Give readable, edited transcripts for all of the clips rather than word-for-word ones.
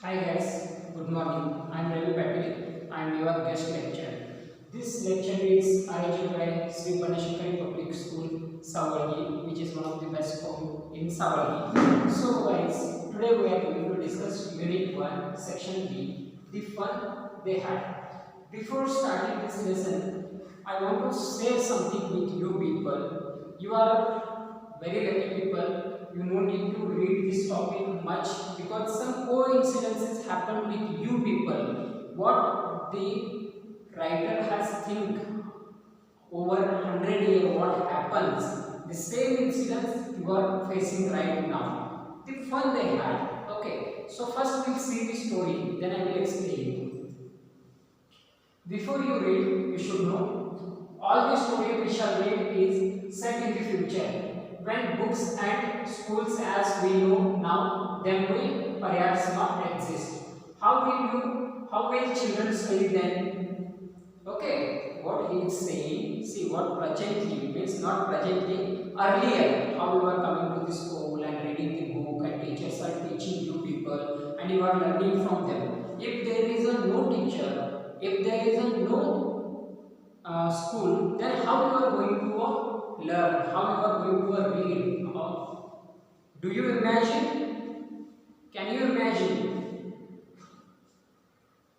Hi guys, good morning. I am Ravi Patil. I am your guest lecturer. This lecture is arranged by Sri Panashikari Public School, Savalgi, which is one of the best school in Savalgi. So guys, today we are going to discuss Unit 1, Section B, the fun they had. Before starting this lesson, I want to say something with you people. You are very lucky people. You no need to read this topic much because some coincidences happen with you people. What the writer has think over 100 years, what happens, the same incidents you are facing right now. The fun they had. Okay, so first we'll see the story, then I will explain you. Before you read, you should know all the story we shall read is set in the future. When books and schools as we know now, them will perhaps not exist. How will children study then? Okay, what he is saying, see what presently means, not presently, earlier, how you are coming to the school and reading the book and teachers are teaching you people and you are learning from them. If there is a no teacher, if there is a no school, then how you are going to learn, how you are going to read? Do you imagine? Can you imagine?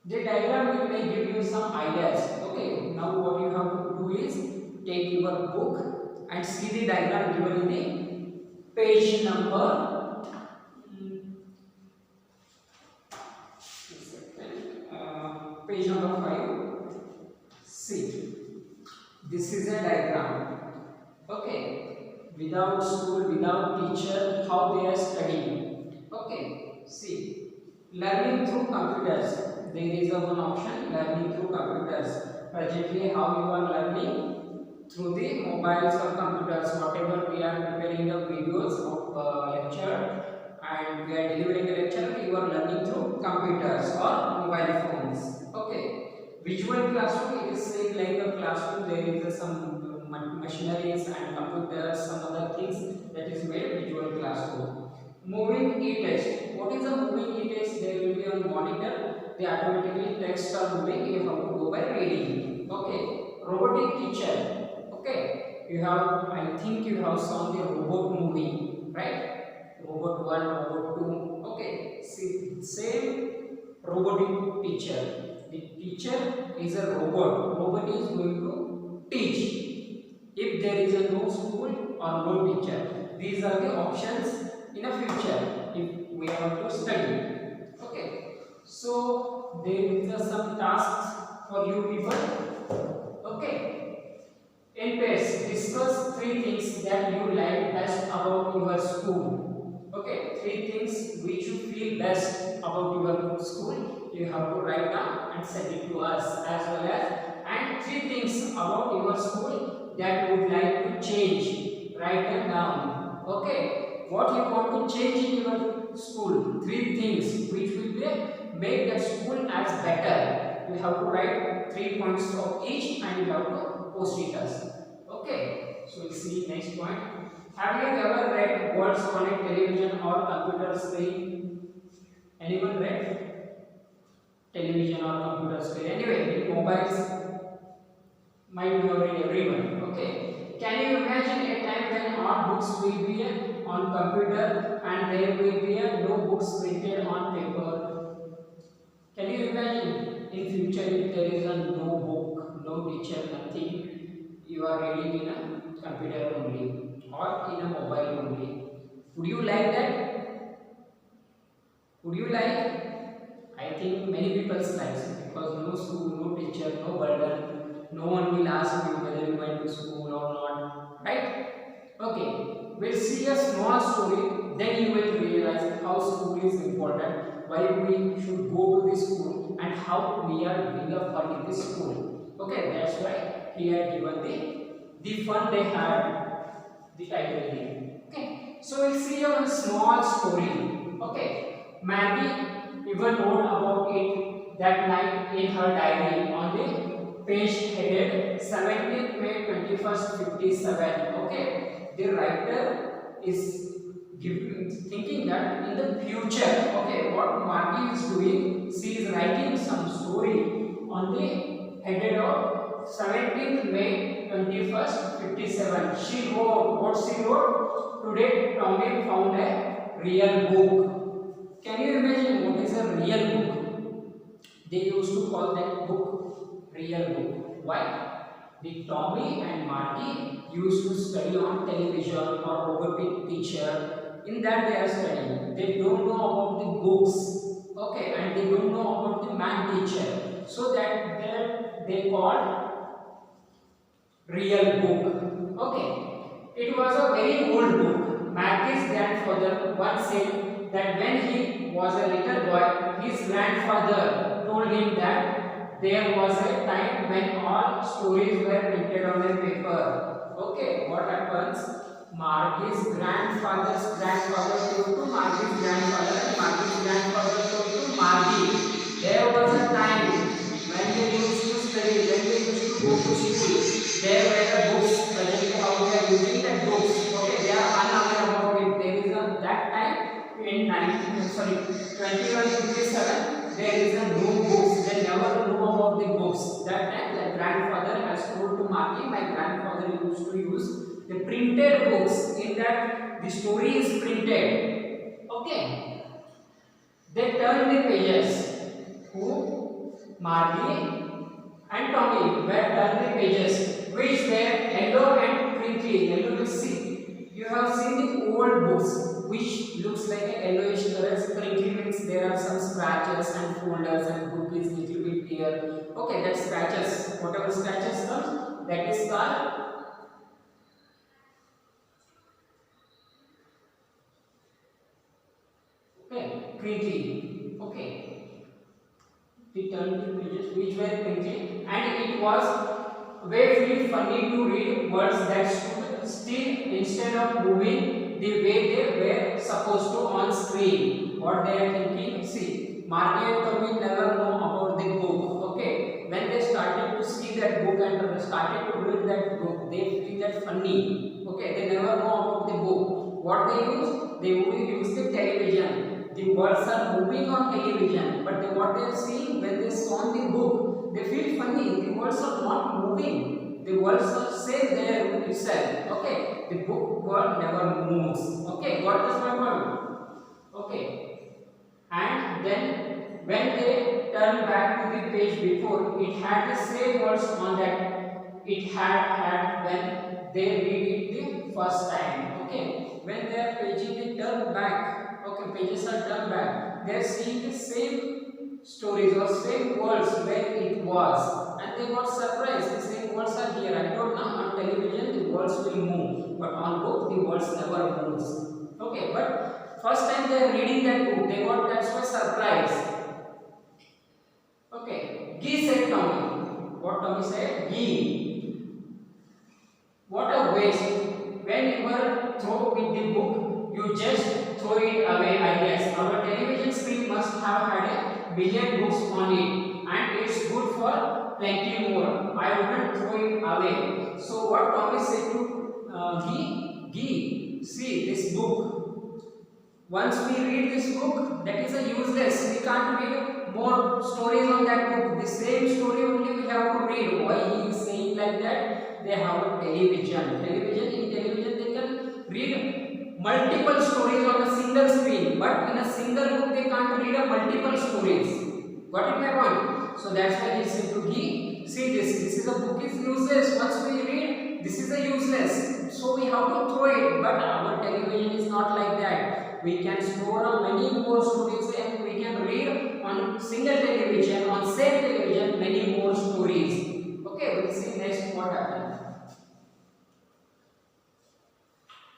The diagram will may give you some ideas. Okay, now what you have to do is take your book and see the diagram given in the page number. Page number 5. See, this is a diagram. Okay, without school, without teacher, how they are studying. Okay, see, learning through computers. There is a one option, learning through computers. Presently, how you are learning through the mobiles or computers. Whatever we are preparing the videos of lecture and we are delivering the lecture, you are learning through computers or mobile phones. Okay. Visual classroom, it is said like a classroom, there is some machineries and computers, some other things that is made visual classroom. Moving e-test. What is a moving e-test? There will be a monitor, they automatically text are moving, you have to go by reading. Okay. Robotic teacher. Okay. You have, I think you have seen the robot movie, right? Robot 1, robot 2. Okay. See, same robotic teacher. The teacher is a robot. Robot is going to teach. If there is a no school or no teacher, these are the options in a future if we have to study. Okay. So there are some tasks for you people. Okay. In pairs, discuss 3 things that you like best about your school. Okay, 3 things which you feel best about your school. You have to write down and send it to us as well as, and 3 things about your school that you would like to change. Write them down. Okay, what you want to change in your school? 3 things which will make the school as better. You have to write 3 points of each and you have to post it us. Okay, so we'll see next point. Have you ever read words on a television or computer screen? Anyone read television or computer screen? Anyway, in mobiles might be already everyone. Okay. Can you imagine a time when all books will be on computer and there will be no books printed on paper? Can you imagine in future if there is a no book, no teacher, nothing, you are reading in a computer only or in a mobile only? Would you like that? Would you like? I think many people like it because no school, no teacher, no burden, no one will ask you whether you went to school or not, right? Okay, we'll see a small story, then you will realize how school is important, why we should go to the school and how we are doing a fun in the school. Okay, that's why here given the fun they had, the title here. Okay, so we'll see a small story. Okay, Maggie even wrote about it that night in her diary on the page headed 17th May 21st 57. Okay, the writer is thinking that in the future, okay, what Margie is doing, she is writing some story on the headed of 17th May 21st 57. She wrote, what she wrote? Today Tommy found a real book. Can you imagine what is a real book? They used to call that book real book. Why? The Tommy and Margie used to study on television or robotic teacher. In that they are studying. They don't know about the books, okay, and they don't know about the man teacher. So that they called real book. Okay, it was a very old book. Margie's grandfather once said that when he was a little boy, his grandfather told him that there was a time when all stories were printed on a paper. Okay, what happens? Margie's grandfather's grandfather told to Margie's grandfather, and Margie's grandfather told to Margie. There was a time when they used to study, when they used to go to school. There were the books. Presently, how they are using the books. Okay, they are unaware about it. There is a that time in 2157. There is a no books. They never know about the books. That time, the grandfather has told to Margie, my grandfather used to use the printed books. In that, the story is printed. Okay. They turn the pages. Who? Margie and Tommy were turn the pages, which were yellow and crinkly. Yellow means see. You have seen the old books, which looks like a yellowish color. Crinkly means there are some scratches and folders, and book is little bit here. Okay, that scratches. Whatever scratches comes, that is called crinkly. Okay. We turned the pages which were crinkly, and it was very funny to read words that stood still instead of moving the way they were supposed to on screen. What they are thinking? See, Margie and Tommy never know about the book. Okay, when they started to see that book and started to read that book, they feel that funny. Okay, they never know about the book. What they use? They only use the television. The words are moving on television, but what they are seeing when they saw the book, they feel funny. The words are not moving. The words are say there itself. Okay, the book word never moves. Okay, got this my point? Okay, and then when they turn back to the page before, it had the same words on that it had when they read it the first time. Okay, when they are paging, they turn back. Okay, pages are turned back. They are seeing the same stories or same words where it was, and they got surprised. The same words are here. I told now on television the words will move, but on book the words never moves. Okay, but first time they are reading that book, they got that's why surprise. Okay, Gee said Tommy. What Tommy said? Gee. What a waste. When you were through with the book, you just throw it away, I guess. Our television screen must have had a billion books on it, and it's good for plenty more. I wouldn't throw it away. So what Tommy said to Gee, see this book. Once we read this book, that is a useless. We can't read more stories on that book. The same story only we have to read. Why he is saying like that? They have a television. In television they can read multiple stories on a single screen, but in a single book they can't read a multiple stories. Got it my point? So that's why he said to Gee, see this is a book is useless. Once we read, this is a useless. So we have to throw it. But our television is not like that. We can store many more stories and we can read on single television, on same television, many more stories. Okay, we'll see next what happens.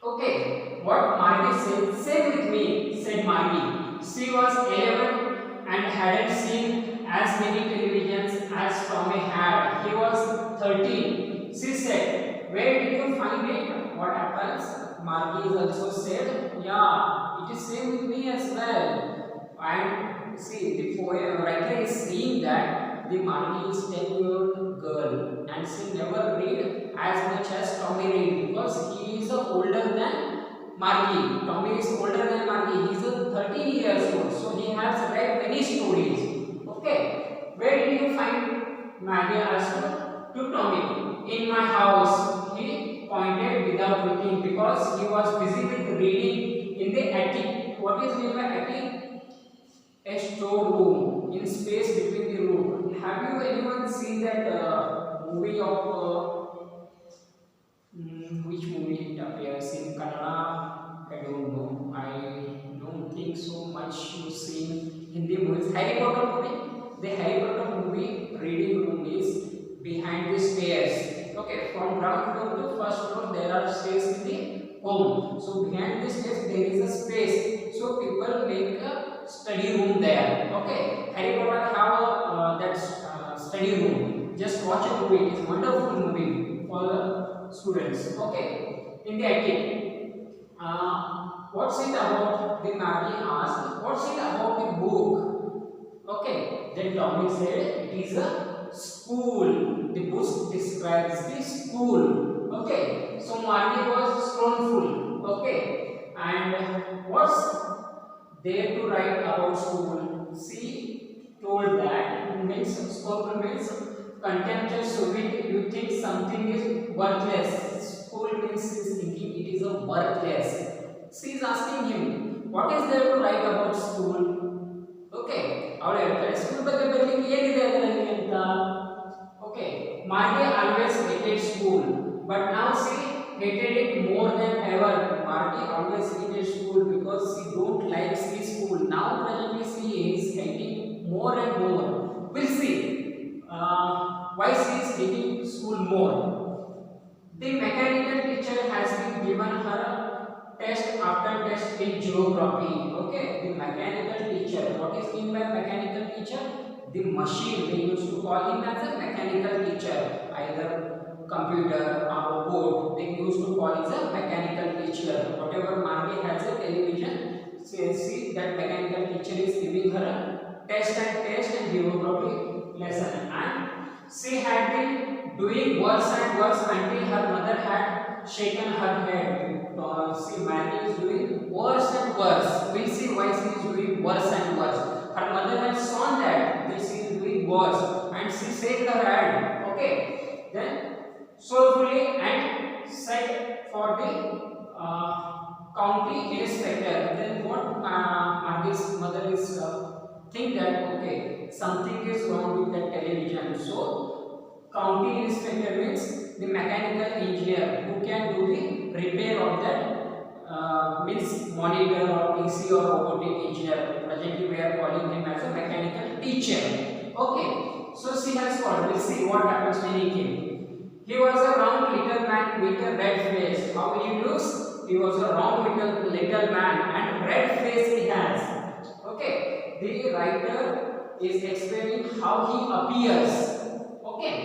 Okay, what Margie said, say with me, said Margie. She was 11 and hadn't seen as many televisions as Tommy had. He was 13. She said, where did you find it? What happens? Margie also said, yeah, it is same with me as well. And see, the writer is saying that the Margie is 10-year-old girl and she never read as much as Tommy read because he is older than Margie. Tommy is older than Margie. He is 13 years old, so he has read many stories. Okay, where did you find? Margie asked to Tommy. In my house, he pointed without looking because he was busy with reading in the attic. What is meant by attic? A storeroom in space between the room. Have you anyone seen that movie of which movie it appears in Kannada? I don't know. I don't think so much you seen Hindi movies. Harry Potter movie. The Harry Potter movie reading room is behind the stairs. Okay, from ground floor to first floor there are stairs in the home. So behind the stairs there is a space. So people make a study room there. Okay, Harry Potter have that study room. Just watch a movie. It is wonderful movie for the students. Okay, in the attic. What's it about? The Maggie asked. What's it about the book? Okay, then Tommy said it is a school. The book describes the school. Okay, so Margie was scornful. Okay, and what's there to write about school? She told that means scornful means contemptuous. So you think something is worthless. School means is thinking it is a worthless. She is asking him, what is there to write about school? Okay, ಅವಳು ಹೇಳ್ತಾಳೆ school ಬಗ್ಗೆ ಬರಲಿಕ್ಕೆ ಏನಿದೆ ಅದರಲ್ಲಿ ಅಂತ. Okay, Margie always hated school, but now she hated it more than ever. Margie always hated school because she don't like the school. Now presently she is hating more and more. We'll see why she is hating school more. The mechanical teacher has been given her test after test in geography. Okay, the mechanical teacher. What is meant by mechanical teacher? The machine. They used to call him as a mechanical teacher. Either computer or board. They used to call it a mechanical teacher. Whatever Margie has a television, see that mechanical teacher is giving her a test and geography lesson. And she had been doing worse and worse until her mother had shaken her head. See, Maggie is doing worse and worse. We'll see why she is doing worse and worse. Her mother had saw that she is doing worse and she shook her head. Okay, then sorrowfully and said for the county inspector. Then what Maggie's mother is think that okay, something is wrong with that television. So county inspector means the mechanical engineer who can do the repair of that means monitor or PC or robotic engineer. Presently we are calling him as a mechanical teacher. Okay, so she has called. We'll see what happens when he came. He was a round little man with a red face. How will he looks? He was a round little man and red face he has. Okay, the writer is explaining how he appears. Okay,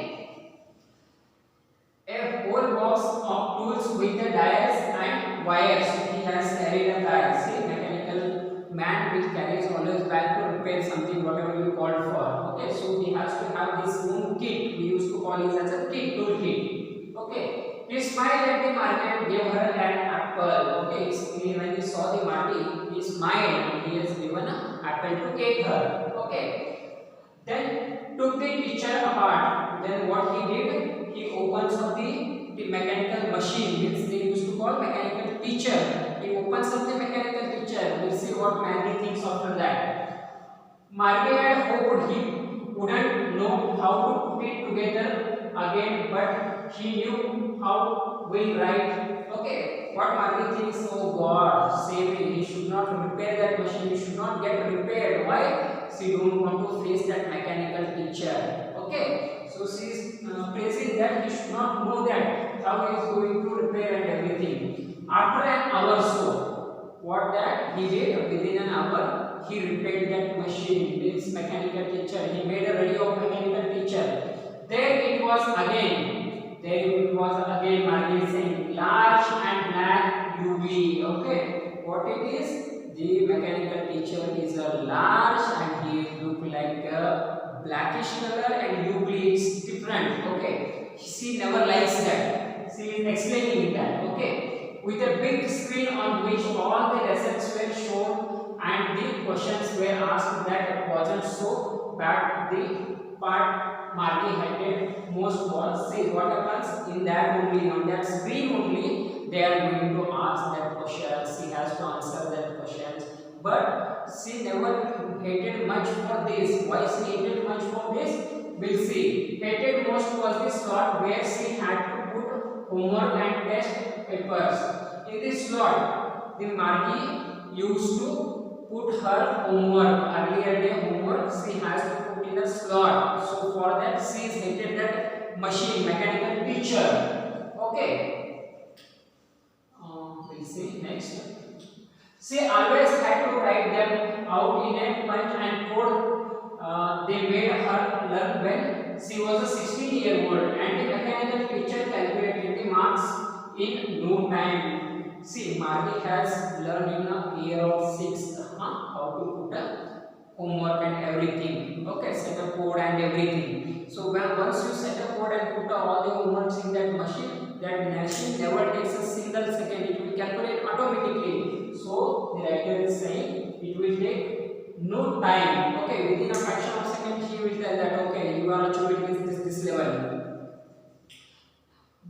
a whole box of tools with the dials and wires. He has carried a bag. See, mechanical man which carries always bag to repair something, whatever you call for. Okay, so he has to have his own kit. We used to call it as a kit, tool kit. Okay, he smiled at the Margie and gave her an apple. Okay, when he saw the Margie, he smiled and he has given an apple to take her. Okay, then took the teacher apart. Then what he did? He opens up the mechanical machine, which they used to call mechanical teacher. He opens up the mechanical teacher. We'll see what Maggie thinks after that. Margie had hoped he wouldn't know how to put it together again, but he knew how we'll write. Okay, what Margie thinks, oh God, save me. He should not repair that machine. He should not get repaired. Why? She don't want to face that mechanical teacher. Okay, so she is praising that he should not know that how he is going to repair and everything. After an hour or so, what that he did within an hour, he repaired that machine. Means mechanical teacher. He made a ready of mechanical teacher. There it was again. Margie saying large and black UV. Okay, what it is? The mechanical teacher is a large and he look like a blackish color and ugly is different. Okay, she never likes that. She is explaining that. Okay, with a big screen on and the questions were asked that wasn't so bad. The part Margie hated most was, see what happens in that only, on that screen only, they are going to ask that question. She has to answer that questions. But she never hated much for this. Why she hated much for this? We'll see. Hated most was the slot where she had to put homework and test papers. In this slot, the Margie used to put her homework, earlier day homework, she has to put in a slot. So for that, she hated that machine, mechanical teacher. Okay. We'll see next. She always had to write them out in a punch and code. They made her learn when she was a 16-year-old, and the mechanical teacher calculated the marks in no time. See, Margie has learned in a year of 6 how to put a homework and everything. Okay, set a code and everything. So once you set a code and put all the homeworks in that machine never takes a single second. It will calculate automatically. So the writer is saying it will take no time. Okay, within a fraction of a second he will tell that okay, you are achieving this level.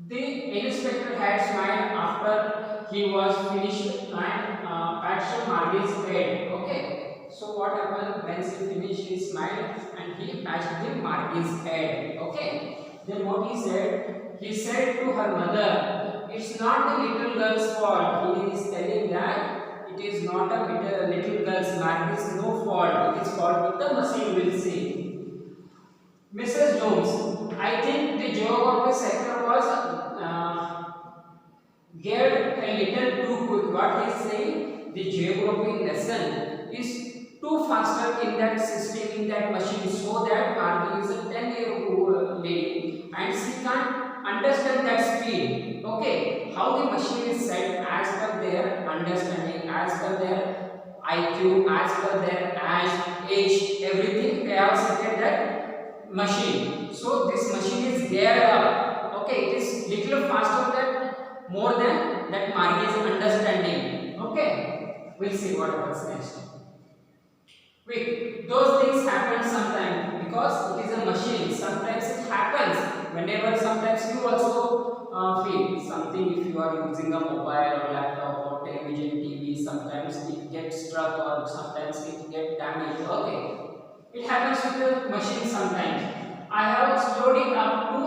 The inspector had smiled after he was finished and patched Margie's head. Okay, so what happened when she finished? He smiled and he patched the Margie's head. Okay, then what he said? He said to her mother, "It's not the little girl's fault." He is telling that it is not a little girl's, Margie's no fault. It is fault with the machine. Will see. Mrs. Jones, I think the geography sector was geared a little too quick. What he is saying, the geography lesson is too faster in that system, in that machine, so that Margie is a 10-year-old lady and she can't understand that speed. Okay, how the machine is set as per their understanding, as per their IQ, as per their age, everything they have set that machine. So this machine is geared up. Okay, it is little faster than more than that Margie's understanding. Okay, we'll see what happens next. Wait, those things happen sometimes because it is a machine. Sometimes it happens. Whenever sometimes you also feel something, if you are using a mobile or laptop or television, TV, sometimes it gets struck or sometimes it gets damaged. Okay, it happens with the machine sometimes. I have slowed it up to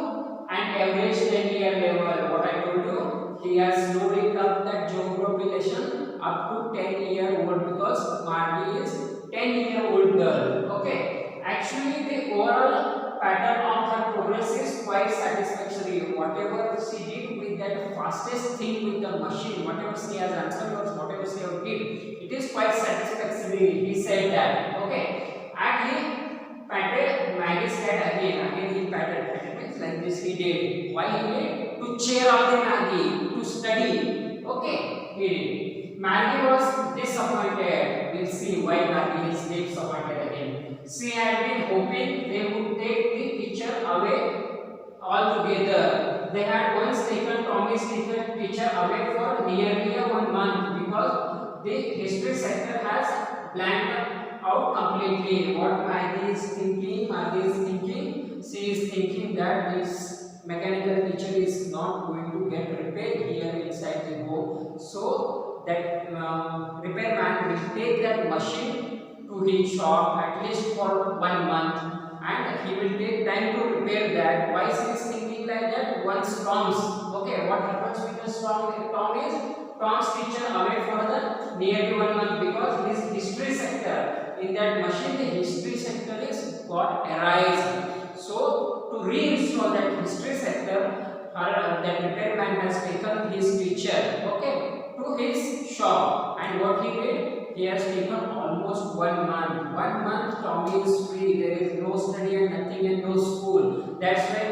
an average 10-year level. What I told you, he has slowed it up that geography lesson up to 10-year-old because Margie is 10-year-old girl. Okay, actually the overall pattern of her progress is quite satisfactory. Whatever she did with that fastest thing with the machine, whatever she has answered or whatever she has did, it is quite satisfactory. He said that. Okay, and he patted Maggie's head again. Again he patted means like this he did. Why he did? To cheer on the Maggie to study. Okay, he did. Maggie was disappointed. We'll see why Maggie is disappointed again. She had been hoping they would take the teacher away altogether. They had once taken Tommy's teacher away for nearly 1 month because the history sector has blanked out completely. What Maggie is thinking, she is thinking that this mechanical teacher is not going to get repaired here inside the home. So that repair man will take that machine to his shop at least for 1 month and he will take time to repair that. Why she is thinking like that? Once Tom's, okay, what happens with the Tom is Tom's teacher away for the nearly 1 month because his history sector, in that machine the history sector is got erased. So to reinstall that history sector, that repairman has taken his teacher, okay, to his shop, and what he did, he has taken almost 1 month. 1 month Tommy is free. There is no study and nothing and no school. That's why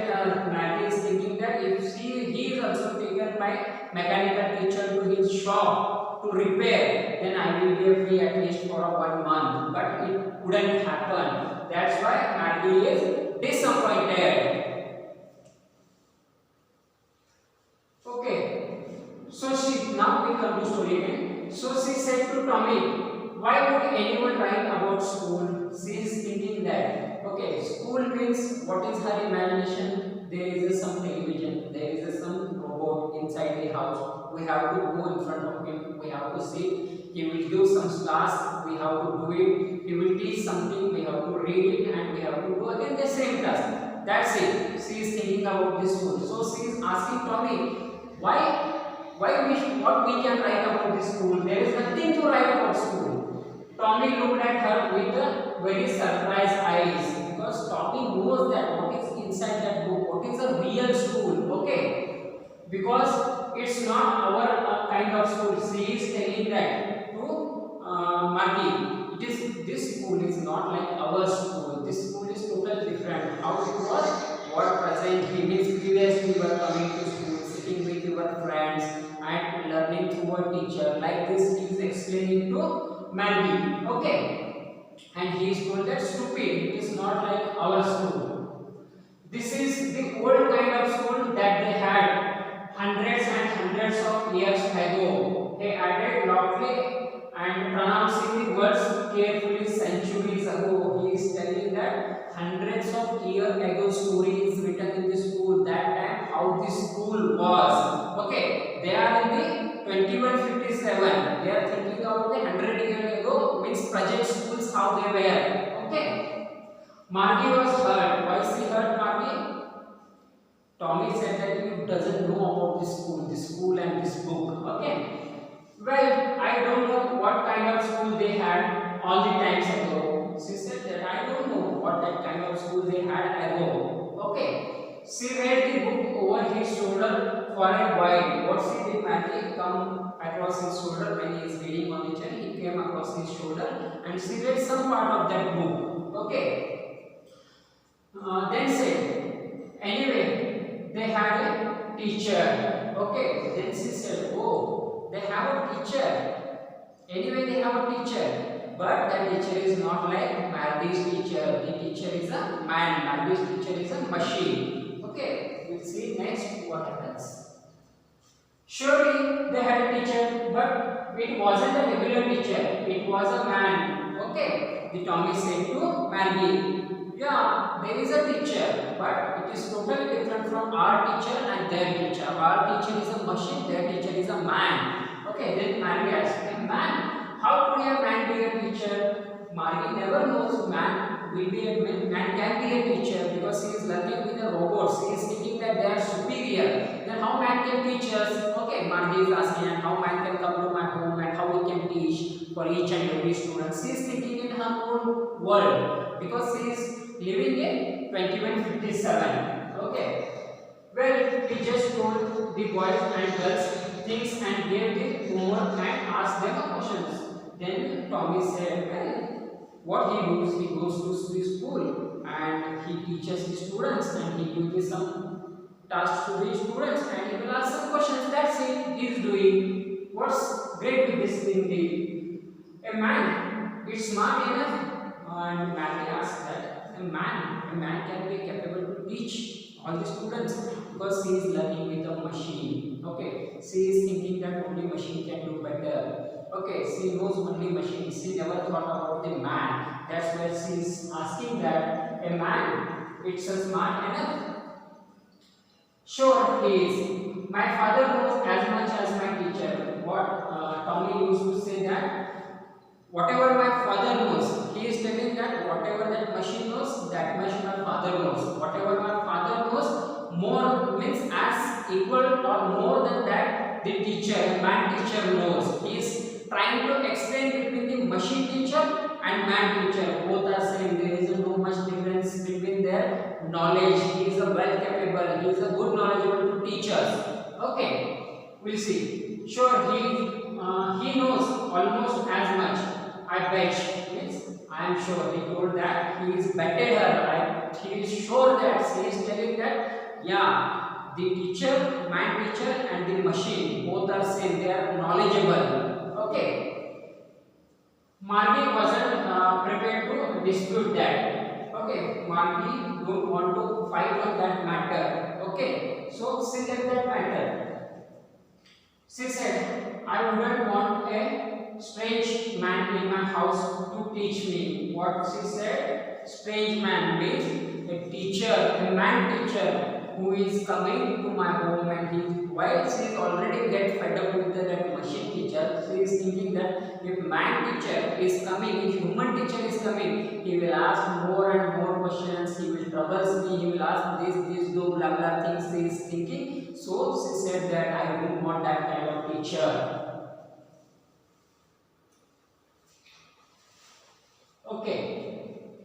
Maggie is thinking that if he is also taken by mechanical teacher to his shop to repair, then I will be free at least for 1 month. But it couldn't happen. That's why Maggie is disappointed. Okay, so now we come to story again. So she said to Tommy, why would anyone write about school? She is thinking that, okay, school means what is her imagination? There is some television, there is some robot inside the house. We have to go in front of him, we have to sit, he will give some task, we have to do it, he will teach something, we have to read it, and we have to do again the same task. That's it. She is thinking about this school. So she is asking Tommy, what we can write about this school? There is nothing to write about school. Tommy looked at her with a very surprised eyes, because Tommy knows that what is inside that book, what is a real school, okay? Because it's not our kind of school. She is telling that to Marty. This school is not like our school. This school is totally different. How it was? What presently means previously you were coming to school, sitting with your friends and learning through a teacher. Like this he is explaining to Mandy. Okay. And he is told that stupid. It is not like our school. This is the old kind of school that they had hundreds and hundreds of years ago. He added loudly and pronouncing the words carefully centuries ago. He is telling that hundreds of years ago story is written in the school. That time how the school was. Okay, they are in the 2157. They are thinking about the 100 years ago, means present schools how they were. Okay, Margie was hurt. Why she hurt Margie? Tommy said that he doesn't know about this school and this book. Okay. Well, I don't know what kind of school they had all the times ago. She said that I don't know what that kind of school they had ago. Okay. She read the book over his shoulder for a while. What she did, Maggie, come across his shoulder when he is reading on the chair. He came across his shoulder and she read some part of that book. Okay. Then said, anyway, they had a teacher. Okay. Then she said, oh, they have a teacher. Anyway, they have a teacher. But the teacher is not like Margie's teacher. The teacher is a man. Margie's teacher is a machine. Okay, we'll see next what happens. Surely they had a teacher, but it wasn't a regular teacher. It was a man. Okay, the Tommy said to Maggie, yeah, there is a teacher, but it is totally different from our teacher and their teacher. Our teacher is a machine, their teacher is a man. Okay, then Margie asked him, man, how could a man be a teacher? Margie never knows man can be a teacher because he is learning with the robots. He is thinking that they are superior. Then how man can teach us? Okay, Margie is asking, and how man can come to my home and how we can teach for each and every student. She is thinking in her own world because she is living in 2157. Okay. Well, he just told the boys and girls things and gave the homework and asked them questions. Then Tommy said, well, what he does, he goes to the school and he teaches the students and he gives some tasks to the students and he will ask some questions. That's it. He is doing. What's great with this thing? A man is smart enough, and Maggie asked that a man can be capable to teach all the students because he is learning with a machine. Okay, she is thinking that only machine can do better. Okay, she knows only machine. She never thought about the man. That's why she is asking that a man, it's a smart enough. Sure, he is. My father knows as much as my teacher. What Tommy used to say that whatever my father knows, he is telling that whatever that machine knows, that much my father knows. Whatever my father knows, more means as equal or more than that the teacher, man teacher knows. He is trying to explain between the machine teacher and man teacher. Both are same. There is no much difference between their knowledge. He is a well capable. He is a good knowledgeable to teach us. Okay, we'll see. Sure, he knows almost as much. I bet. Means I am sure. He told that he is better her. He is sure that she is telling that yeah, the teacher, man teacher, and the machine both are same. They are knowledgeable. Okay. Margie wasn't prepared to dispute that. Okay, Margie don't want to fight on that matter. Okay, so she left that matter. She said, I wouldn't want a strange man man in my house to teach me. What she said? Strange man means a teacher, a man teacher who is coming to my home, and he, while she is already get fed up with that machine teacher, she is thinking that if man teacher is coming, if human teacher is coming, he will ask more and more questions, he will troubles me, he will ask this, do blah blah things she is thinking. So she said that I don't want that kind of teacher. Okay,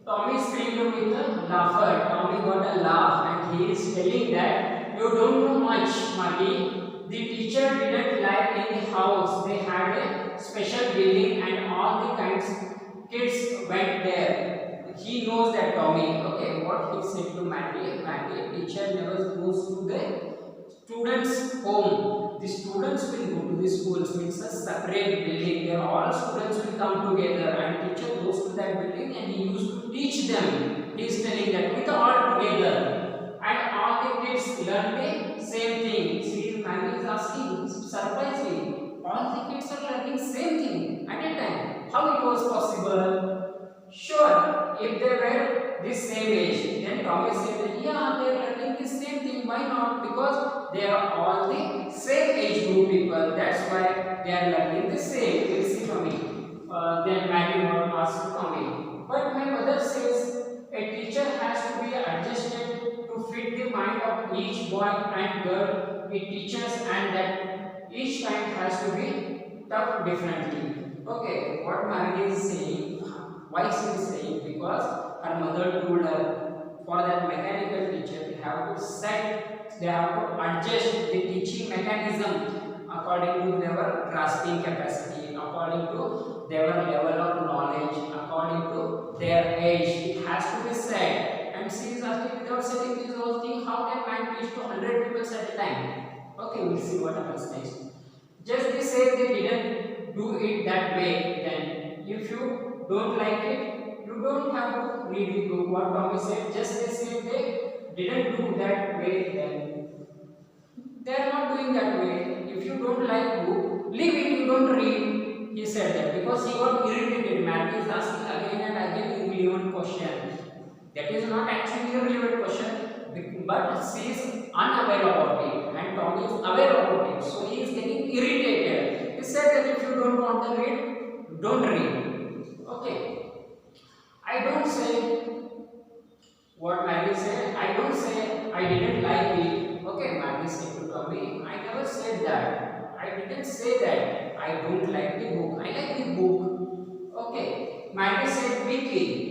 Tommy screamed with a laugher. Tommy got a laugh and he is telling that you don't know much, Marty. The teacher didn't live in the house. They had a special building and all the kinds kids went there. He knows that Tommy. Okay, what he said to Matty. Matty, teacher never goes to the students' home. The students will go to the schools. It's a separate building. There all students will come together and teacher goes to that building and he used to teach them. He is telling that with all together. And all the kids learn the same thing. See, Maggie is asking, surprisingly, all the kids are learning same thing at a time. How it was possible? Sure, if they were the same age, then Tommy said that yeah, they are learning the same thing. Why not? Because they are all the same age group people. That's why they are learning the same. You see, Tommy. Then Maggie asked Tommy. But my mother says a teacher has to be adjusted to fit the mind of each boy and girl it teaches, and that each kind has to be taught differently. Okay, what Maggie is saying, why she is saying? Because her mother told her for that mechanical teacher they have to set, they have to adjust the teaching mechanism according to their grasping capacity, according to their level of knowledge, according to their age. It has to be set. And she is asking, without setting these whole thing, how can man teach to 100 people at a time? Okay, we'll see what happens next. Just they say they didn't do it that way, then if you don't like it, you don't have to read the book. What Tommy said, just they say they didn't do that way, then they are not doing that way. If you don't like book, leave it, you don't read. He said that because he got irritated. Maggie is asking again and again irrelevant question. That is not actually a relevant question, but she is unaware about it and Tommy is aware about it. So he is getting irritated. He said that if you don't want to read, don't read. Okay. I don't say what Maggie said. I don't say I didn't like it. Okay, Maggie said to Tommy, I never said that. I didn't say that. I don't like the book. I like the book. Okay. Maggie said, Vicky.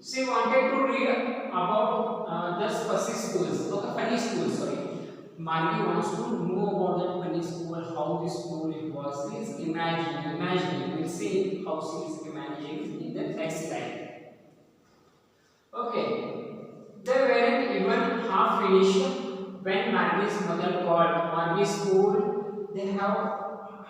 She wanted to read about the fussy schools, okay, funny schools, sorry. Maggie wants to know about that funny school, how the school it was. She is imagining. We'll see how she is imagining in the next slide. Okay, they weren't even half finished when Maggie's mother called. Maggie's school, they have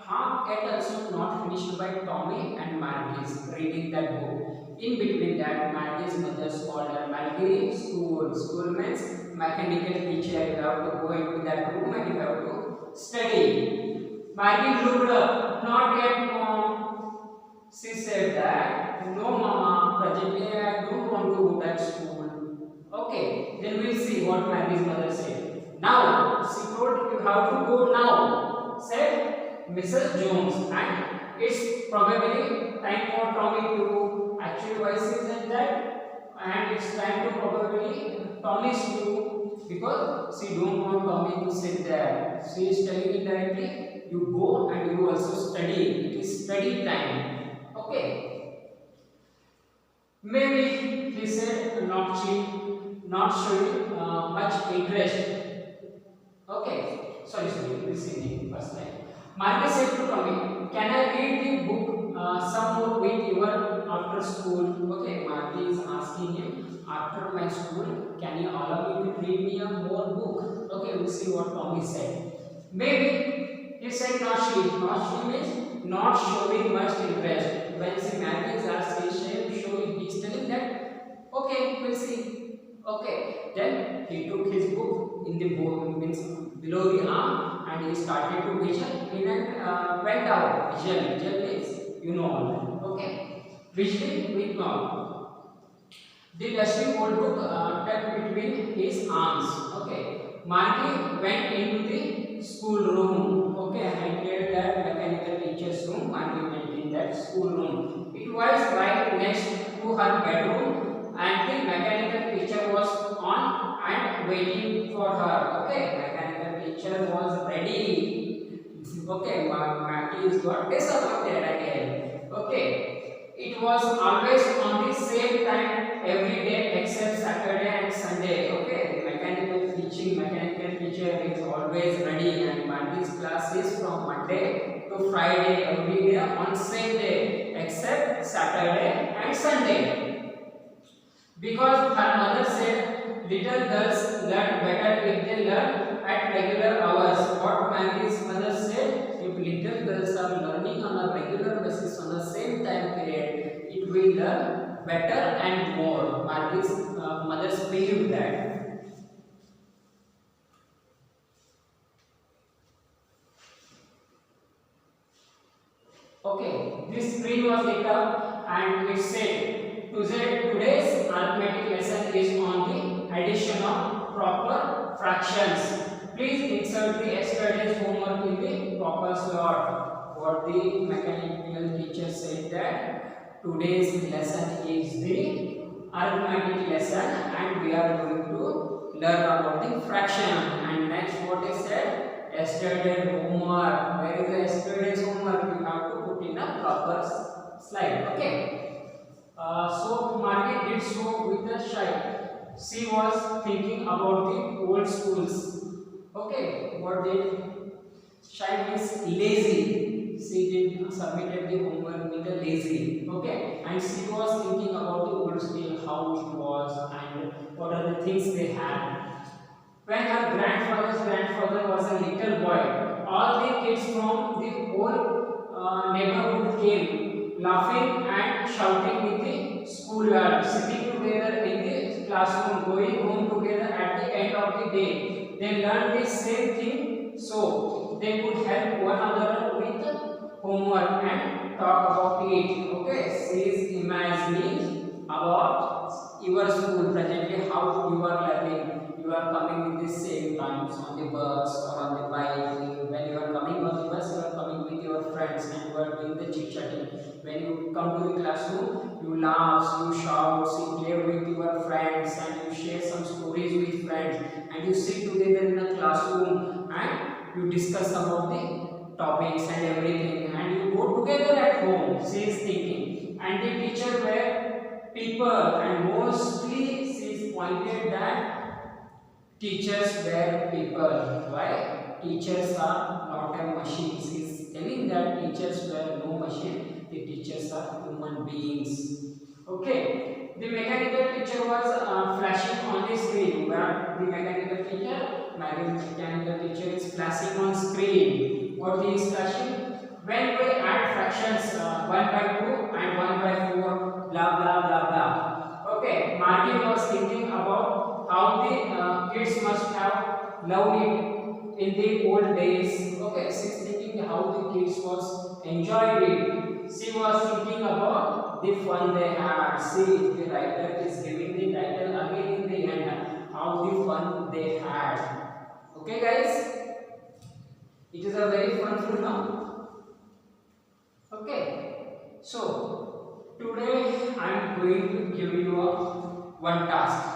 half yet also not finished by Tommy and Maggie's reading that book. In between that, Maggie's mother called her. Maggie, school. School means mechanical teacher. You have to go into that room and you have to study. Maggie looked up. Not yet, mom. She said that. No, mama. Presently, I don't want to go back to school. Okay. Then we'll see what Maggie's mother said. Now, she told you have to go now. Said Mrs. Jones. And it's probably time for Tommy to. Actually, why she said that? And it's time to probably Tommy's too, because she don't want Tommy to sit there. She is telling it directly, you go and you also study. It is study time. Okay. Maybe he said not showing much interest. Okay. Sorry. We'll see the first line. Margaret said to Tommy, can I read the book some more with you after school? Okay, Marty is asking him, after my school, can you allow me to read me a more book? Okay, we'll see what Tommy said. Maybe he said not she means not showing much interest. When she Maggie is asking, he's telling that, okay, we'll see. Okay, then he took his book in the book, means below the arm, and he started to vision in and went out. Vision means you know all that. Okay. Visually with mouth. The dusty old book tucked between his arms. Okay. Marty went into the school room. Okay. I cleared that mechanical teacher's room. Marty went in that school room. It was right next to her bedroom, and the mechanical teacher was on and waiting for her. Okay. Mechanical teacher was ready. Okay. Marty is got disappointed again. Okay. It was always on the same time every day except Saturday and Sunday. Okay, mechanical teacher is always ready, and Marty's class is from Monday to Friday every day on same day except Saturday and Sunday. Because her mother said little girls learn better if they learn at regular hours. What Maggie's mother said, if little girls are learning on a regular basis on the same time period, it will learn better and more. Maggie's mother believed that. Okay, this screen was lit up and it said, today's arithmetic lesson is on the addition of proper fractions. Please insert the yesterday's homework in the proper slot. What the mechanical teacher said that today's lesson is the arithmetic lesson and we are going to learn about the fraction. And next what is said? Yesterday's homework. Where is the yesterday's homework? You have to put in a proper slide. Okay. So Margaret did so with a shy. She was thinking about the old schools. Okay, what did shy means lazy. She did submitted the homework with a lazy. Okay, and she was thinking about the old school, how it was, and what are the things they had. When her grandfather's grandfather was a little boy, all the kids from the whole neighborhood came, laughing and shouting with the schoolyard, sitting together in the classroom, going home together at the end of the day. They learned the same thing, so they could help one another with homework and talk about it. Okay, she is imagining about your school presently, how you are learning. You are coming with the same times on the bus or on the bike. When you are coming on the bus, you are coming with your friends and you are doing the chit chatting. When you come to the classroom, you laugh, you shout, you play with your friends, and you share some stories with friends, and you sit together in a classroom and you discuss about the topics and everything, and you go together at home. She is thinking, and the teacher were people, and mostly she is pointed that teachers were people. Why? Teachers are not a machine. She is telling that teachers were no machine. The teachers are human beings. Okay. The mechanical teacher was flashing on the screen. Where the mechanical teacher is flashing on screen. What he is flashing? When we add fractions 1 by 2 and 1 by 4, blah blah blah blah. Okay. Marty was thinking about how the kids must have loved it in the old days. Okay, she's thinking how the kids was enjoyed it. She was thinking about the fun they had. See, the writer is giving the title again in the end. How the fun they had. Okay, guys. It is a very fun film now. Okay. So today I am going to give you one task.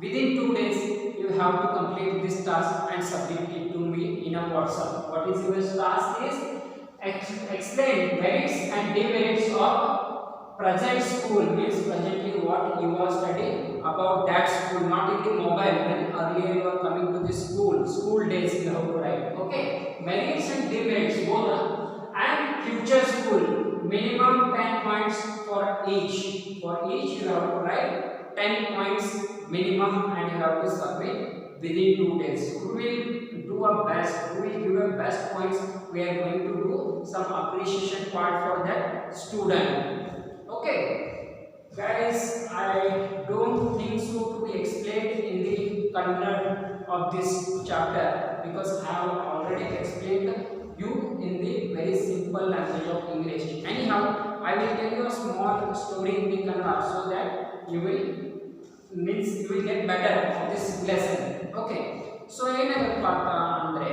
Within 2 days, you have to complete this task and submit it to me in a WhatsApp. What is your task is explain merits and demerits of present school, means presently what you are studying about that school, not in the mobile. When earlier you are coming to the school days you have to write. Okay, merits and demerits both, and future school, minimum 10 points for each. For each you have to write 10 points minimum and you have to submit within 2 days. Who will do a best? Who will give a best points? We are going to do some appreciation part for that student. Okay, guys, I don't think so to be explained in the content of this chapter because I have already explained you in the very simple language of English. Anyhow, I will tell you a small story in the Kannada so that you will get better of this lesson. Okay, so ಏನಾಗಪ್ಪ ಅಂದ್ರೆ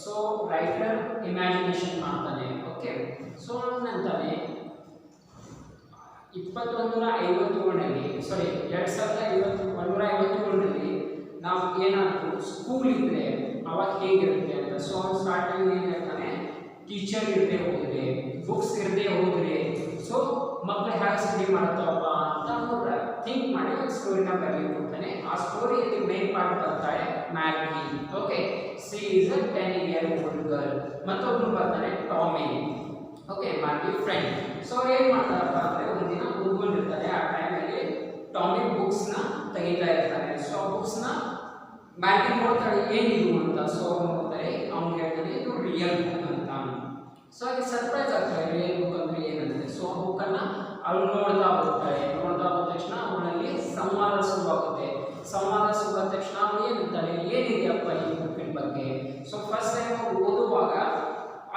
so writer imagination ಮಾಡ್ತಾನೆ. Okay, so ಅವನಂತಾನೆ 2157ರಲ್ಲಿ ಸಾರಿ 2157ರಲ್ಲಿ ನಾವು ಏನಾದರೂ school ಇದ್ದರೆ ಅವಾಗ ಹೇಗಿರುತ್ತೆ ಅಂತ. So ಅವ್ನು starting ಏನು ಹೇಳ್ತಾನೆ, ಟೀಚರ್ ಇರದೆ ಹೋದರೆ, ಬುಕ್ಸ್ ಇರದೆ ಹೋದರೆ ಸೊ ಮಕ್ಕಳು ಹೇಗೆ ಸ್ಟಡಿ ಮಾಡ್ತಾವಪ್ಪ ಅಂತ ಅವನು ಥಿಂಕ್ ಮಾಡಿ ಒಂದು ಸ್ಟೋರಿನ ಬರಲಿಕ್ಕೆ ಕೊಡ್ತಾನೆ. ಆ ಸ್ಟೋರಿಯಲ್ಲಿ ಮೇನ್ ಪಾರ್ಟ್ ಬರ್ತಾಳೆ Maggi. Okay, C is a 10-year-old girl. ಮತ್ತೊಬ್ಬನು ಬರ್ತಾನೆ Tommy. Okay, Maggi friend. So ಅವ್ರು ಏನು ಮಾಡ್ತಾರಪ್ಪ ಅಂದರೆ ಒಂದಿನ ಕೂತ್ಕೊಂಡಿರ್ತಾರೆ. ಆ ಟೈಮಲ್ಲಿ ಟಾಮಿ ಬುಕ್ಸ್ನ ತೆಗಿತಾ ಇರ್ತಾನೆ. ಸೊ ಆ ಬುಕ್ಸ್ನ ಮ್ಯಾಗಿ ನೋಡ್ತಾಳೆ ಏನಿದು ಅಂತ. ಸೊ ಅವ್ರು ನೋಡ್ತಾರೆ, ಅವ್ನು ಹೇಳ್ತಾನೆ ಇದು ರಿಯಲ್ ಬುಕ್ ಅಂತ. ಸೊ ಹಾಗೆ ಸರ್ಪ್ರೈಸ್ ಆಗ್ತಾರೆ, ರಿಯಲ್ ಬುಕ್ ಅಂದರೆ ಏನಂದರೆ. ಸೊ ಆ ಬುಕ್ಕನ್ನು ಅವಳು ನೋಡ್ತಾ ಹೋಗ್ತಾಳೆ. ನೋಡ್ತಾ ಹೋದ ತಕ್ಷಣ ಅವಳಲ್ಲಿ ಸಂವಾದ ಶುರುವಾಗುತ್ತೆ. ಸಂವಾದ ಶುರುವಾದ ತಕ್ಷಣ ಅವಳು ಏನಂತಾಳೆ, ಏನಿದೆಯಪ್ಪ ಈ ಬುಕ್ಕಿನ ಬಗ್ಗೆ. ಸೊ ಫಸ್ಟ್ ಟೈಮ್ ಅವ್ರು ಓದುವಾಗ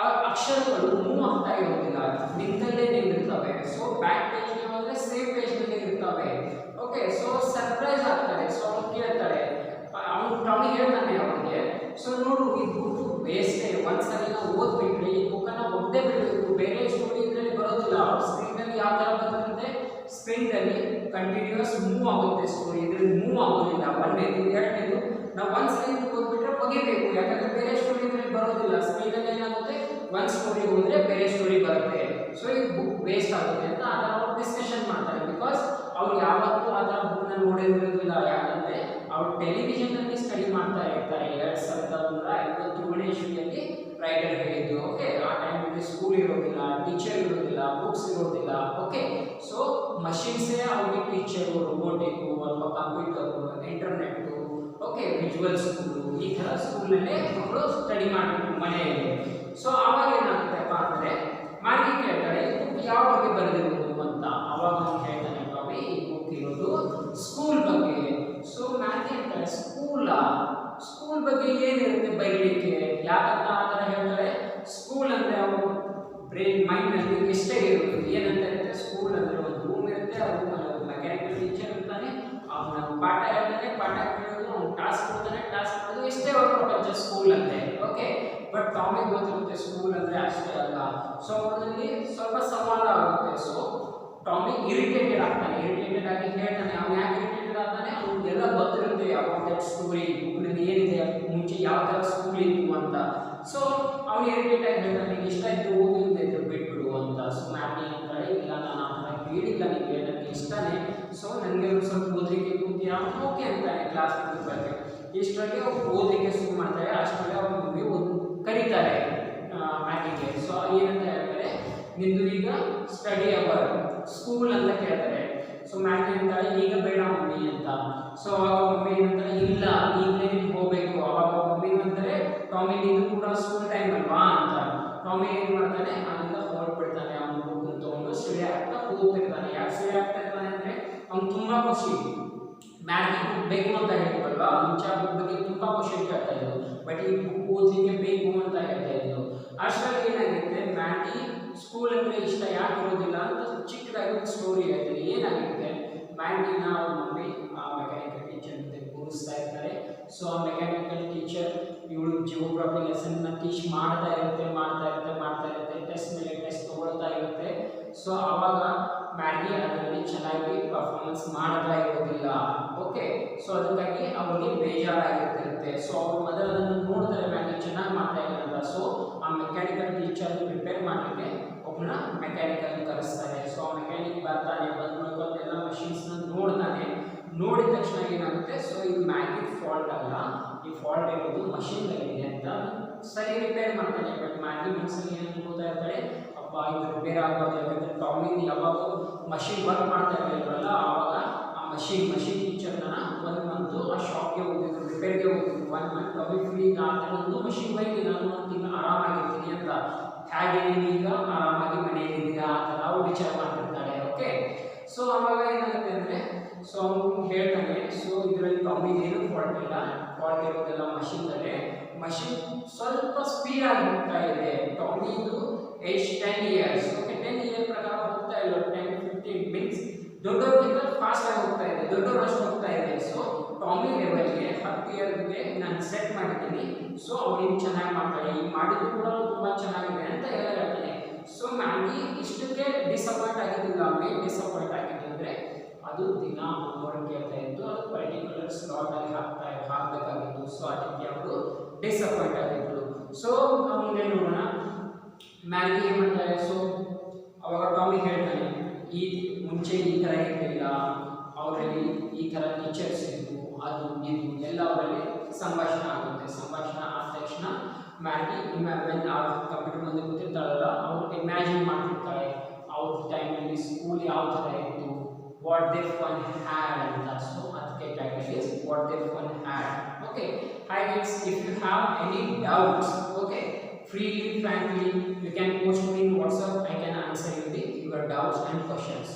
ಆ ಅಕ್ಷರಗಳು ಮೂವ್ ಆಗ್ತಾ ಇರೋದಿಲ್ಲ, ನಿಂತಲ್ಲೇ ನಿಂತಿರ್ತವೆ. ಸೊ ಬ್ಯಾಕ್ ಪೇಜ್ಗೆ ಹೋದರೆ ಸೇಮ್ ಪೇಜ್ನಲ್ಲಿ ಇರ್ತವೆ. ಓಕೆ, ಸೊ ಸರ್ಪ್ರೈಸ್ ಆಗ್ತಾರೆ. ಸೊ ಅವಳು ಕೇಳ್ತಾಳೆ, ಅವನು ಟಾಮಿ ಹೇಳ್ತಾನೆ ಅವನಿಗೆ, ಸೊ ನೋಡು ಈ ಬುಕ್ ವೇಸ್ಟೇ, ಒಂದ್ಸರಿ ನಾವು ಓದ್ಬಿಟ್ರೆ ಈ ಬುಕ್ಕನ್ನು ಒದ್ದೇ ಬಿಡಬೇಕು, ಬೇರೆ ಸ್ಟೋರಿ ಇದರಲ್ಲಿ ಬರೋದಿಲ್ಲ. ಸ್ಕ್ರೀನಲ್ಲಿ ಯಾವ ಥರ ಬರ್ತದೆ, ಸ್ಕ್ರೀನಲ್ಲಿ ಕಂಟಿನ್ಯೂಸ್ ಮೂವ್ ಆಗುತ್ತೆ ಸ್ಟೋರಿ, ಇದರಲ್ಲಿ ಮೂವ್ ಆಗೋದಿಲ್ಲ. ಒಂದನೇದು. ಎರಡನೇದು, ನಾವು ಒಂದ್ಸರಿ ಓದ್ಬಿಟ್ರೆ ಬಗೆಬೇಕು, ಯಾಕಂದರೆ ಬೇರೆ ಸ್ಟೋರಿ ಇದರಲ್ಲಿ ಬರೋದಿಲ್ಲ. ಸ್ಕ್ರೀನಲ್ಲಿ ಏನಾಗುತ್ತೆ, ಒಂದು ಸ್ಟೋರಿ ಹೋದರೆ ಬೇರೆ ಸ್ಟೋರಿ ಬರುತ್ತೆ. ಸೊ ಈ ಬುಕ್ ವೇಸ್ಟ್ ಆಗುತ್ತೆ ಅಂತ ಆ ಥರ ಅವ್ರು ಡಿಸ್ಕಷನ್ ಮಾಡ್ತಾರೆ. ಬಿಕಾಸ್ ಅವ್ರು ಯಾವತ್ತೂ ಆ ಥರ ಬುಕ್ನ ನೋಡಿರೋದಿಲ್ಲ. ಯಾಕಂದರೆ ಅವ್ರು ಟೆಲಿವಿಷನ್ನಲ್ಲಿ ಸ್ಟಡಿ ಮಾಡ್ತಾ ಇರ್ತಾರೆ. 2157ನೇ ಇಸ್ವಿಯಲ್ಲಿ ರೈಟರ್ ಹೇಳಿದ್ದು. ಓಕೆ, ಆ ಟೈಮಲ್ಲಿ ಸ್ಕೂಲ್ ಇರೋದಿಲ್ಲ, ಟೀಚರ್ ಇರೋದಿಲ್ಲ, ಬುಕ್ಸ್ ಇರೋದಿಲ್ಲ. ಓಕೆ, ಸೊ ಮಷಿನ್ಸೇ ಅವ್ರಿಗೆ ಟೀಚರು, ರೋಬೋಟಿಕ್ಕು ಅಥವಾ computer, internet, okay, visual school, ಈ ಥರ ಸ್ಕೂಲ್ನಲ್ಲೇ ಮಕ್ಕಳು ಸ್ಟಡಿ ಮಾಡಬೇಕು ಮನೆಯಲ್ಲಿ. ಸೊ ಆವಾಗ ಏನಾಗುತ್ತಪ್ಪ ಅಂದರೆ ಮ್ಯಾಗಿ ಕೇಳ್ತಾಳೆ, ಈ ಬುಕ್ ಯಾವ ಬಗ್ಗೆ ಬರೆದಿರೋದು ಅಂತ. ಅವಾಗ ಅವ್ನು ಹೇಳ್ತಾನೆ, ಬಾಬಿ ಈ ಬುಕ್ ಇರೋದು ಸ್ಕೂಲ್ ಬಗ್ಗೆ. ಸೊ ಮ್ಯಾಗಿ ಹೇಳ್ತಾಳೆ, ಸ್ಕೂಲ್ ಬಗ್ಗೆ ಏನಿರುತ್ತೆ ಬರೀಲಿಕ್ಕೆ, ಯಾಕಂತ ಆ ಥರ ಹೇಳ್ತಾಳೆ. ಸ್ಕೂಲ್ ಅಂದರೆ ಅವರು ಬ್ರೈನ್ ಮೈಂಡ್ನಲ್ಲಿ ಎಷ್ಟೇ ಇರುತ್ತೆ, ಏನಂತ ಇರುತ್ತೆ, ಸ್ಕೂಲ್ ಅಂದರೆ ಒಂದು ರೂಮ್ ಇರುತ್ತೆ. ಆ ರೂಮಲ್ಲಿ ಒಂದು ಮೆಕ್ಯಾನಿಕಲ್ ಟೀಚರ್ ಇರ್ತಾನೆ, ಅವನ ಪಾಠ ಹೇಳ್ತಾನೆ, ಪಾಠ ಕೇಳೋದು, ಅವ್ನು ಟಾಸ್ಕ್ ಕೊಡ್ತಾನೆ, ಟಾಸ್ಕ್ ಮಾಡೋದು, ಇಷ್ಟೇ ಅವ್ರ ಪ್ರಪಂಚ ಸ್ಕೂಲ್ ಅಂತೆ. ಓಕೆ, ಬಟ್ ಟಾಮಿಗೆ ಗೊತ್ತಿರುತ್ತೆ ಸ್ಕೂಲ್ ಅಂದರೆ ಅಷ್ಟೇ ಅಲ್ಲ. ಸೊ ಅವನಲ್ಲಿ ಸ್ವಲ್ಪ ಸಂವಾದ ಆಗುತ್ತೆ. ಸೊ ಟಾಮಿ ಇರಿಟೇಟೆಡ್ ಆಗ್ತಾನೆ. ಇರಿಟೇಟೆಡ್ ಆಗಿ ಹೇಳ್ತಾನೆ, ಅವ್ನು ಯಾಕೆ ಇರಿಟೇಟೆಡ್ ಆಗ್ತಾನೆ, ಅವ್ನಿಗೆಲ್ಲ ಗೊತ್ತಿರುತ್ತೆ ಅಬೌಟ್ ದಟ್ ಸ್ಟೋರಿ, ಬುಕ್ನಲ್ಲಿ ಏನಿದೆ, ಮುಂಚೆ ಯಾವ ಥರ ಸ್ಕೂಲ್ ಇತ್ತು ಅಂತ. ಸೊ ಅವ್ನು ಇರಿಟೇಟ್ ಆಗಿ ಹೇಳ್ತಾನೆ, ನಿಂಗೆ ಇಷ್ಟ ಇತ್ತು ಓದಿದ್ರೆ ಬಿಟ್ಬಿಡು ಅಂತ. ಸೊ ಮ್ಯಾಗಿ ಅಂತಾಳೆ, ಇಲ್ಲ ನಾನು ಆ ಥರ ಹೇಳಿಲ್ಲ ನಿಮಗೆ, ನನಗೆ ಇಷ್ಟನೇ. ಸೊ ನನಗೆ ಒಂದು ಸ್ವಲ್ಪ ಓದಲಿಕ್ಕೆ ಕೂತೀರಾ, ಓಕೆ ಅಂತಾನೆ ಕ್ಲಾಸ್ ಬಗ್ಗೆ. ಇಷ್ಟರಲ್ಲಿ ಅವ್ರು ಓದಲಿಕ್ಕೆ ಶುರು ಮಾಡ್ತಾರೆ. ಅಷ್ಟರಲ್ಲಿ ಅವ್ರ ಮಮ್ಮಿ ಕರೀತಾರೆ ಮ್ಯಾಗಿಗೆ. ಸೊ ಏನಂತ ಹೇಳ್ತಾರೆ, ನಿಂದು ಈಗ ಸ್ಟಡಿ ಅವರ್ ಸ್ಕೂಲ್ ಅಂತ ಕೇಳ್ತಾರೆ. ಸೊ ಮ್ಯಾಗಿ ಅಂತಾಳೆ, ಈಗ ಬೇಡ ಮಮ್ಮಿ ಅಂತ. ಸೊ ಅವಾಗ ಮಮ್ಮಿ ಏನಂತಾರೆ, ಇಲ್ಲ ಈಗಲೇ ನೀನು ಹೋಗಬೇಕು. ಅವಾಗ ಮಮ್ಮಿ ಅಂತಾರೆ, ಟಾಮಿ ನಿಂದು ಕೂಡ ಸ್ಕೂಲ್ ಟೈಮ್ ಅಲ್ವಾ ಅಂತ. ಟಾಮಿ ಏನು ಮಾಡ್ತಾನೆ, ಅಲ್ಲಿಂದ ಹೊರಟ್ಬಿಡ್ತಾನೆ. ಅವನು ಬುಕ್ ತೊಗೊಂಡು ಸ್ಟಡಿ ಆಗ್ತಾ ಹೋಗ್ತಿರ್ತಾನೆ. ಯಾಕೆ ಸ್ಟಡಿ ಆಗ್ತಾ ಇರ್ತಾನೆ ಅಂದರೆ ಅವ್ನು ತುಂಬ ಖುಷಿ. ಮ್ಯಾಗಿ ಬುಕ್ ಬೇಕು ಅಂತ ಹೇಳಿದ್ವಲ್ವಾ, ಮುಂಚೆ ಆ ಬುಕ್ ಬಗ್ಗೆ ತುಂಬ ಕ್ವಶನ್ ಕೇಳ್ತಾ ಇದ್ರು, ಬಟ್ ಈ ಬುಕ್ ಓದಲಿಕ್ಕೆ ಬೇಕು ಅಂತ ಹೇಳ್ತಾ ಇದ್ರು. ಅಷ್ಟರಲ್ಲಿ ಏನಾಗುತ್ತೆ, ಮ್ಯಾಗಿ ಸ್ಕೂಲ್ ಅಂದರೆ ಇಷ್ಟ ಯಾಕೆ ಇರೋದಿಲ್ಲ ಅಂತ ಚಿಕ್ಕದಾಗಿ ಒಂದು ಸ್ಟೋರಿ ಹೇಳ್ತೀನಿ. ಏನಾಗುತ್ತೆ, ಮ್ಯಾಗಿನ ಅವ್ರ ಮಮ್ಮಿ ಆ ಮೆಕ್ಯಾನಿಕಲ್ ಟೀಚರ್ ಜೊತೆ ಕೂರಿಸ್ತಾ ಇರ್ತಾರೆ. ಸೊ ಆ ಮೆಕ್ಯಾನಿಕಲ್ ಟೀಚರ್ ಇವಳು ಜಿಯೋಗ್ರಫಿ ಲೆಸನ್ನ ಟೀಚ್ ಮಾಡ್ತಾ ಇರುತ್ತೆ. ಟೆಸ್ಟ್ ಮೇಲೆ ಟೆಸ್ಟ್ ತೊಗೊಳ್ತಾ ಇರುತ್ತೆ. ಸೊ ಆವಾಗ ಮ್ಯಾಗಿ ಅದರಲ್ಲಿ ಚೆನ್ನಾಗಿ ಪರ್ಫಾರ್ಮೆನ್ಸ್ ಮಾಡ್ತಾ ಇರೋದಿಲ್ಲ. ಓಕೆ, ಸೊ ಅದಕ್ಕಾಗಿ ಅವರಿಗೆ ಬೇಜಾರಾಗಿರ್ತಿರುತ್ತೆ. ಸೊ ಅವ್ರ ಮೊದಲು ಅದನ್ನು ನೋಡ್ತಾರೆ, ಮ್ಯಾಗಿ ಚೆನ್ನಾಗಿ ಮಾಡ್ತಾ ಇಲ್ಲ ಅಂತ. ಸೊ ಆ ಮೆಕ್ಯಾನಿಕಲ್ ಟೀಚರ್ ಪ್ರಿಪೇರ್ ಮಾಡಲಿಕ್ಕೆ ಒಬ್ಬನ ಮೆಕ್ಯಾನಿಕಲ್ ಕರೆಸ್ತಾರೆ. ಸೊ ಆ ಮೆಕ್ಯಾನಿಕ್ ಬರ್ತಾನೆ, ಬಂದು ಎಲ್ಲ ಮಷಿನ್ಸ್ನ ನೋಡ್ತಾನೆ. ನೋಡಿದ ತಕ್ಷಣ ಏನಾಗುತ್ತೆ, ಸೊ ಇದು ಮ್ಯಾಗಿ ಫಾಲ್ಟ್ ಅಲ್ಲ, ಈ ಫಾಲ್ಟ್ ಇರೋದು ಮಷಿನ್ಗಳಿದೆ ಅಂತ ಸರಿ ರಿಪೇರ್ ಮಾಡ್ತಾನೆ. ಬಟ್ ಮ್ಯಾಗಿ ಮನಸ್ಸಲ್ಲಿ ಏನು ಅನ್ಕೋತಾ ಇರ್ತಾಳೆ, ಅಪ್ಪ ಇದು ರಿಪೇರ್ ಆಗೋದು, ಯಾಕಂದರೆ ಟಾಮಿನ ಯಾವಾಗ ಮಷಿನ್ ವರ್ಕ್ ಮಾಡ್ತಾ ಇರಲಿಲ್ವಲ್ಲ, ಆವಾಗ ಆ ಮಷಿನ್ ಟೀಚರ್ನ 1 ಮಂತು ಆ ಶಾಪ್ಗೆ ಹೋಗಿದ್ರು, ರಿಪೇರ್ಗೆ ಹೋಗಿದ್ರು. 1 ಮಂತ್ ಟಾಮಿ ಫ್ರೀ ಒಂದು ಮಷಿನ್ ಬೈಕ್ ನಾನು 1 ತಿಂಗಳು ಆರಾಮಾಗಿರ್ತೀನಿ ಅಂತ. ಹೇಗೆ ನೀವೀಗ ಆರಾಮಾಗಿ ಮನೆಯಲ್ಲಿದ್ದೀರಾ ಆ ಥರ ಅವ್ರು ವಿಚಾರ ಮಾಡ್ತಿರ್ತಾಳೆ. ಓಕೆ, ಸೊ ಆವಾಗ ಏನಾಗುತ್ತೆ ಅಂದರೆ, ಸೊ ಅವನು ಹೇಳ್ತಾನೆ, ಸೊ ಇದರಲ್ಲಿ ಟಾಮಿಗೇನು ಫಾಲ್ಟ್ ಇಲ್ಲ, ಫಾಲ್ಟ್ ಇರೋದೆಲ್ಲ ಮಷಿನ್ದಲ್ಲೇ. ಮಷಿನ್ ಸ್ವಲ್ಪ ಸ್ಪೀಡಾಗಿ ಹೋಗ್ತಾ ಇದೆ. ಟಾಮಿದು ಏಜ್ 10 ಇಯರ್ಸ್. ಓಕೆ, 10 ಇಯರ್ ಪ್ರಕಾರ ಹೋಗ್ತಾ ದೊಡ್ಡವ್ರಿಗಿಂತ ಫಾಸ್ಟ್ ಆಗಿ ಹೋಗ್ತಾ ಇದೆ, ದೊಡ್ಡವರು ಅಷ್ಟು ಹೋಗ್ತಾ ಇದೆ. ಸೊ ಟಾಮಿ ಲೆವೆಲ್ಗೆ 10 ಇಯರ್ಗೆ ನಾನು ಸೆಟ್ ಮಾಡಿದ್ದೀನಿ. ಸೊ ಅವ್ರು ಚೆನ್ನಾಗಿ ಮಾಡ್ತಾರೆ, ಈ ಮಾಡಿದ್ದು ಕೂಡ ತುಂಬ ಚೆನ್ನಾಗಿದೆ ಅಂತ ಎಲ್ಲ ಹೇಳ್ತಾನೆ. ಸೊ ಮ್ಯಾಗಿ ಇಷ್ಟಕ್ಕೆ ಡಿಸಪಾಯಿಂಟ್ ಆಗಿದ್ದಿಲ್ಲ, ಮೇನ್ ಡಿಸಪಾಯಿಂಟ್ ಆಗಿದ್ದು ಅಂದರೆ ಅದು ದಿನ ಹೋಮ್ವರ್ಕ್ ಕೇಳ್ತಾ ಇತ್ತು, ಅದು ಪರ್ಟಿಕ್ಯುಲರ್ ಸ್ಲಾಟಲ್ಲಿ ಹಾಕಬೇಕಾಗಿತ್ತು. ಸೊ ಅದಕ್ಕೆ ಅವರು ಡಿಸಪಾಯಿಂಟ್ ಆಗಿದ್ರು. ಸೊ ಮುಂದೆ ನೋಡೋಣ, ಮ್ಯಾಗಿ ಏನು ಮಾಡ್ತಾರೆ. ಸೊ ಅವಾಗ ಟಾಮಿ ಹೇಳ್ತಾನೆ, ಈ ಮುಂಚೆ ಈ ಥರ ಇರಲಿಲ್ಲ, ಅವರಲ್ಲಿ ಈ ಥರ ಟೀಚರ್ಸ್ ಇದ್ದರು, ಅದು ಇದು ಎಲ್ಲ ಅವರಲ್ಲಿ ಸಂಭಾಷಣೆ ಆಗುತ್ತೆ. ಸಂಭಾಷಣೆ ಆದ ತಕ್ಷಣ ಮ್ಯಾಗಿ ಕಂಪ್ಯೂಟರ್ ಮುಂದೆ ಕೂತಿರ್ತಾಳಲ್ಲ, ಅವ್ರು ಇಮ್ಯಾಜಿನ್ ಮಾಡ್ತಿರ್ತಾಳೆ ಅವ್ರ ಟೈಮಲ್ಲಿ ಸ್ಕೂಲ್ ಯಾವ ಥರ ಇತ್ತು, ವಾಟ್ ದೇ ಫನ್ ಹ್ಯಾಡ್ ಅಂತ. ಸೊ ಅದಕ್ಕೆ title is what they fun had. Okay, hi guys, if you have any doubts, okay, freely, frankly, you can post me in WhatsApp. I can answer your doubts and questions.